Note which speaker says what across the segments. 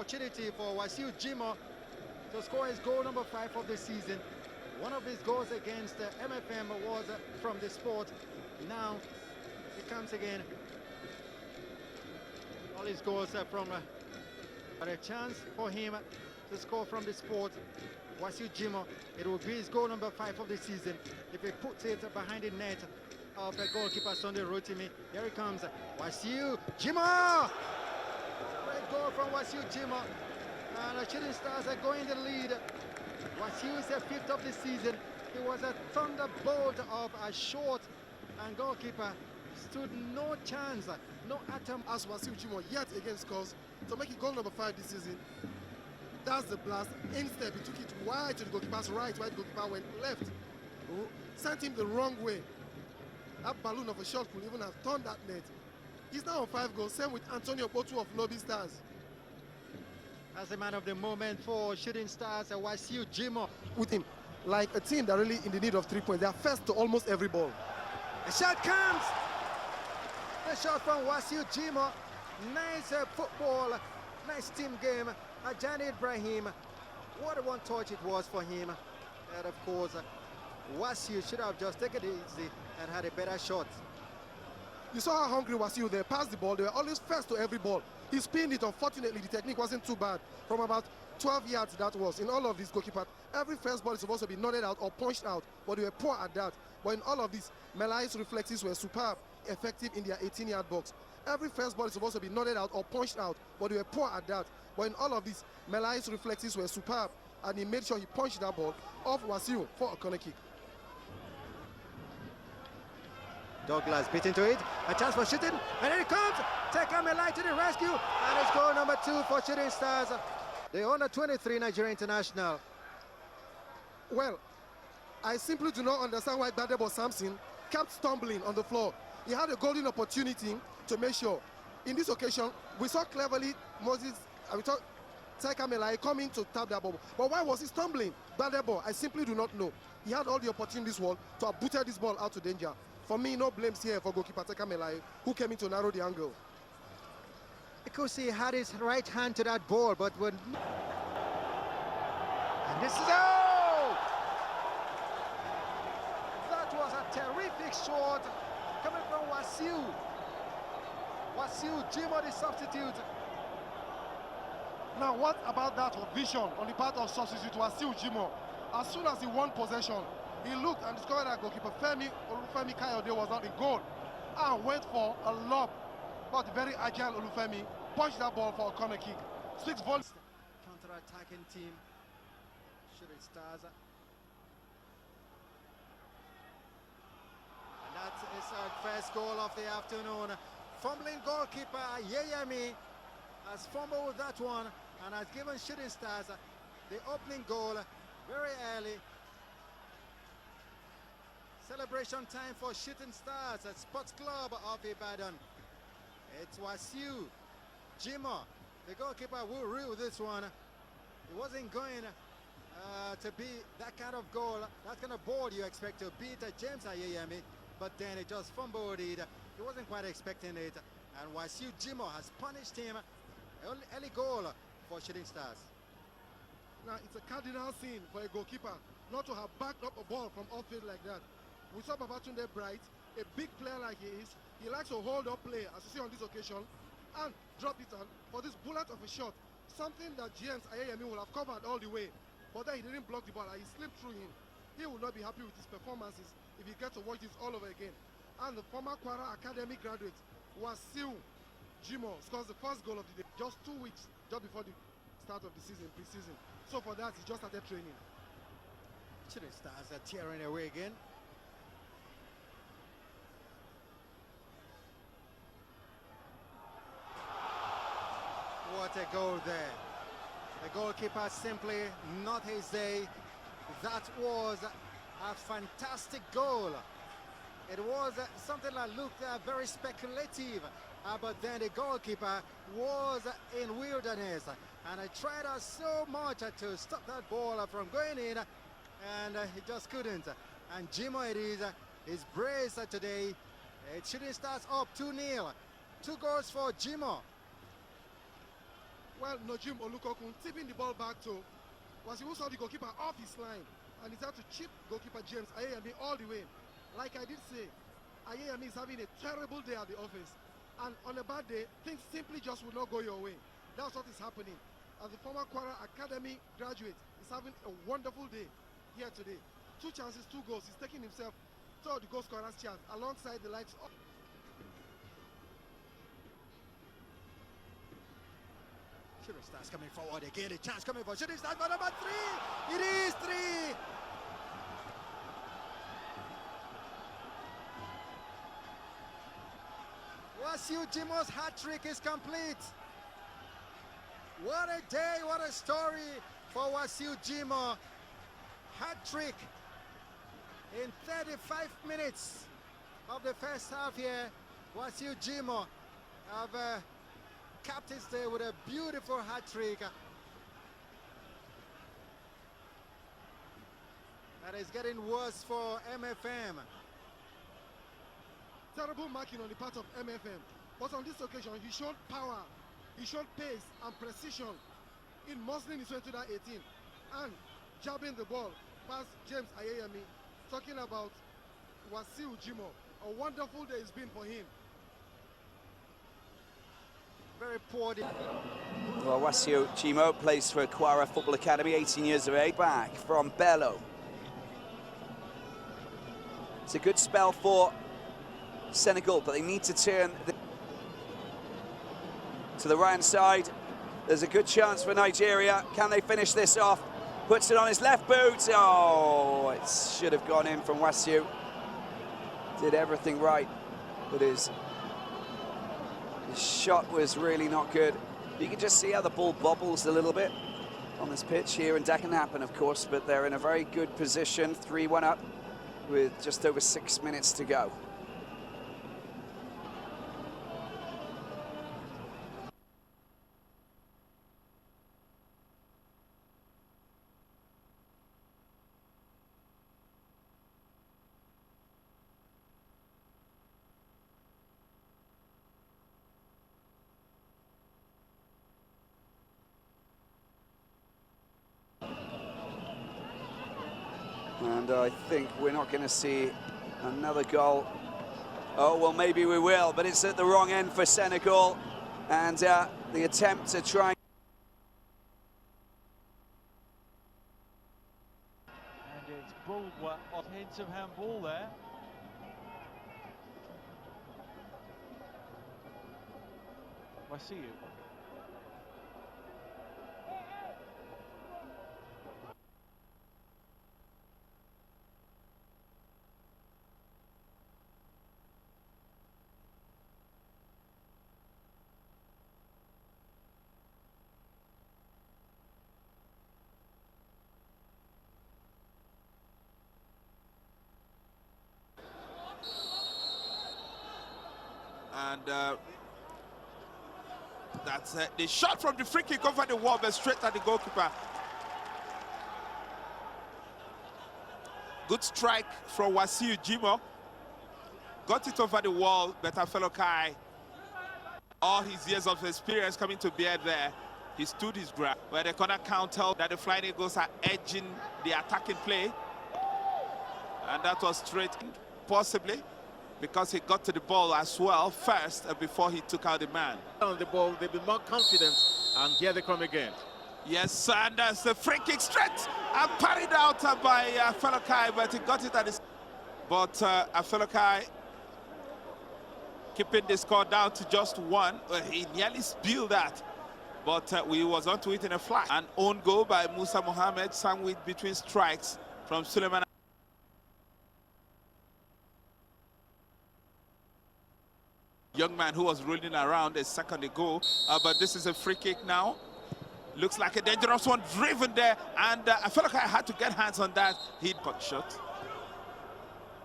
Speaker 1: opportunity for Wasiu Jimoh to score his goal number 5 of the season. One of his goals against MFM was from the sport. Now it comes again. All his goals are from but a chance for him to score from the sport. Wasiu Jimoh, it will be his goal number 5 of the season if he puts it behind the net of the goalkeeper Sunday Rotimi. Here he comes, Wasiu Jimoh! Great goal from Wasiu Jimoh, and the Shooting Stars are going the lead. Wasiu is the 5th of the season. It was a thunderbolt of a shot, and goalkeeper stood no chance, no attempt.
Speaker 2: As Wasiu Jimoh yet again scores to make it goal number 5 this season. That's the blast. Instead, he took it wide to the goalkeeper's right, while the goalkeeper went left. Sent him the wrong way. That balloon of a shot could even have turned that net. He's now on 5 goals, same with Antonio Botu of Lobby Stars.
Speaker 1: As the man of the moment for Shooting Stars, Wasiu Jimoh.
Speaker 2: With him, like a team that really in the need of 3 points. They are first to almost every ball.
Speaker 1: The shot comes! The shot from Wasiu Jimoh. Nice football, nice team game. Ajani Ibrahim, what a one touch it was for him. And of course, Wasiu should have just taken it easy and had a better shot.
Speaker 2: You saw how hungry Wasiu there, passed the ball. They were always first to every ball. He spinned it. Unfortunately, the technique wasn't too bad. From about 12 yards, that was. In all of these goalkeepers, every first ball is supposed to be nodded out or punched out, but they were poor at that. But in all of these, Melai's reflexes were superb, effective in their 18-yard box. Every first ball is supposed to be nodded out or punched out, but they were poor at that. But in all of this, Melai's reflexes were superb, and he made sure he punched that ball off Wasiu for a corner kick.
Speaker 1: Douglas bit into it, a chance for shooting, and here it comes! Teka Melai to the rescue, and it's goal number 2 for Shooting Stars, the under-23 Nigeria international.
Speaker 2: Well, I simply do not understand why Gbadebo Samson kept stumbling on the floor. He had a golden opportunity to make sure. In this occasion, we saw cleverly we saw Teka Melai coming to tap that ball. But why was he stumbling? Gbadebo, I simply do not know. He had all the opportunity in this world to have booted this ball out to danger. For me, no blames here for goalkeeper Teka Melai, who came in to narrow the angle.
Speaker 1: Because he had his right hand to that ball, but when... And this is... Oh! That was a terrific shot coming from Wasiu. Wasiu Jimoh, the substitute.
Speaker 2: Now, what about that vision on the part of substitute Wasiu Jimoh? As soon as he won possession, he looked and discovered that goalkeeper Femi Kayode was not in goal and went for a lob. But very agile Olufemi punched that ball for a corner kick. 6 volts.
Speaker 1: Counter-attacking team, Shooting Stars. And that is our first goal of the afternoon. Fumbling goalkeeper Yeyami has fumbled with that one and has given Shooting Stars the opening goal very early. Celebration time for Shooting Stars at Sports Club of Ibadan. It's Wasiu Jimoh, the goalkeeper, will reel this one. It wasn't going to be that kind of goal, that kind of ball you expect to beat James Ayeyemi, but then he just fumbled it. He wasn't quite expecting it, and Wasiu Jimoh has punished him. Early goal for Shooting Stars.
Speaker 2: Now, it's a cardinal sin for a goalkeeper not to have backed up a ball from off-field like that. We saw Babatunde Bright, a big player like he is. He likes to hold up play, as you see on this occasion, and drop it on for this bullet of a shot. Something that James Ayeyemi will have covered all the way. But then he didn't block the ball, and he slipped through him. He will not be happy with his performances if he gets to watch this all over again. And the former Kwara Academy graduate, Wasiu Jimoh, scores the first goal of the day just 2 weeks just before the start of the season, pre-season. So for that, he just started training.
Speaker 1: Shooting Stars are tearing away again. What a goal there. The goalkeeper simply not his day. That was a fantastic goal. It was something that looked very speculative, but then the goalkeeper was in wilderness, and I tried so much to stop that ball from going in, and he just couldn't. And Jimoh, it is his brace today. It Shooting Stars up 2-0. 2 goals for Jimoh.
Speaker 2: Well, Nojim Olukokun tipping the ball back to Wasiu, saw the goalkeeper off his line and he had to chip goalkeeper James Ayeyemi all the way. Like I did say, Ayeyemi is having a terrible day at the office, and on a bad day, things simply just will not go your way. That's what is happening. As the former Kwara Academy graduate is having a wonderful day here today. 2 chances, 2 goals. He's taking himself to the goal scorer's chance alongside the likes of
Speaker 1: Shooting Stars coming forward again. A chance coming for Shooting Stars for number 3. It is 3. Wasiu Jimoh's hat-trick is complete. What a day, what a story for Wasiu Jimoh. Hat-trick in 35 minutes of the first half here. Wasiu Jimoh have capped his day with a beautiful hat-trick. That is getting worse for MFM.
Speaker 2: terrible marking on the part of MFM. But on this occasion, he showed power, he showed pace and precision in muscling his way to that 18 and jabbing the ball past James Ayeyemi. Talking about Wasiu Jimoh, a wonderful day it's been for him.
Speaker 1: Very poor.
Speaker 3: Well, Wasiu Jimoh plays for Kwara Football Academy, 18 years of age, back from Bello. It's a good spell for Senegal, but they need to turn to the right side. There's a good chance for Nigeria. Can they finish this off? Puts it on his left boot. Oh, it should have gone in from Wasiu. Did everything right, but his shot was really not good. You can just see how the ball bobbles a little bit on this pitch here, and that can happen, of course, but they're in a very good position, 3-1 up with just over 6 minutes to go. And I think we're not going to see another goal. Oh, well, maybe we will, but it's at the wrong end for Senegal. And the attempt to try.
Speaker 4: And it's Bulwa, hint of handball there. Wasiu.
Speaker 5: And that's the shot from the free kick over the wall, but straight at the goalkeeper. Good strike from Wasiu Jimoh. Got it over the wall, but Afelokai, all his years of experience coming to bear there, he stood his ground. Where the corner count held that the Flying Eagles are edging the attacking play. And that was straight, possibly, because he got to the ball as well first before he took out the man.
Speaker 6: On the ball, they'll be more confident, and here they come again.
Speaker 5: Yes, and that's the free kick straight and parried out by Afelokai, but he got it at his. But Afelokai keeping the score down to just 1. He nearly spilled that, but we was onto it in a flash. An own goal by Musa Mohammed, sandwiched between strikes from Suleiman. Young man who was rolling around a second ago, but this is a free kick now. Looks like a dangerous one driven there, and I felt like I had to get hands on that. He got shot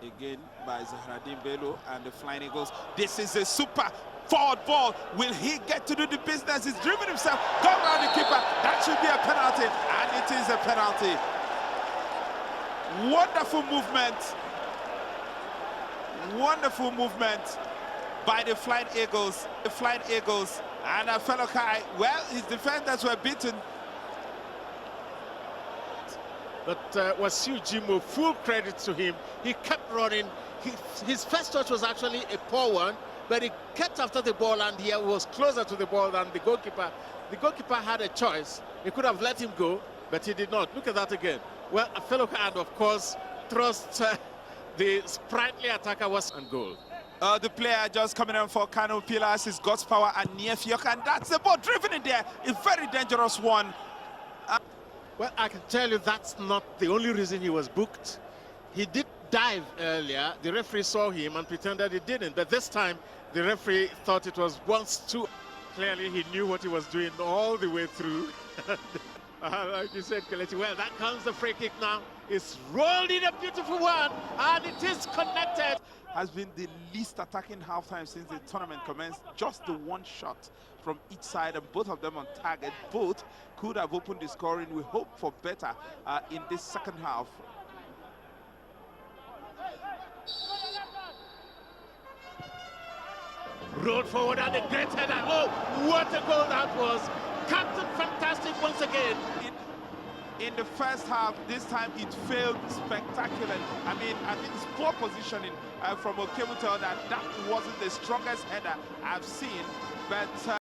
Speaker 5: again by Zahraddin Bello and the Flying Eagles. This is a super forward ball. Will he get to do the business? He's driven himself, gone around the keeper. That should be a penalty, and it is a penalty. Wonderful movement. Wonderful movement by the Flying Eagles. The Flying Eagles. And a fellow Kai, well, his defenders were beaten.
Speaker 6: But Wasiu Jimoh, full credit to him. He kept running. His first touch was actually a poor one, but he kept after the ball and he was closer to the ball than the goalkeeper. The goalkeeper had a choice. He could have let him go, but he did not. Look at that again. Well, a fellow hand, of course, thrust the sprightly attacker was on goal.
Speaker 5: The player just coming in for Kano Pillars is God's power and Niefiok, and that's the ball driven in there. A very dangerous one.
Speaker 6: Well, I can tell you that's not the only reason he was booked. He did dive earlier. The referee saw him and pretended he didn't. But this time, the referee thought it was once too. Clearly, he knew what he was doing all the way through. Like you said, Kelechi, well, that comes the free kick now. It's rolled in a beautiful one, and it is connected.
Speaker 5: Has been the least attacking halftime since the tournament commenced. Just the one shot from each side, and both of them on target. Both could have opened the scoring. We hope for better in this second half.
Speaker 6: Rolled forward and a great header. Oh, what a goal that was. Captain Fantastic once again.
Speaker 5: In the first half, this time it failed spectacularly. I mean, I think it's poor positioning from Okemuto that wasn't the strongest header I've seen, but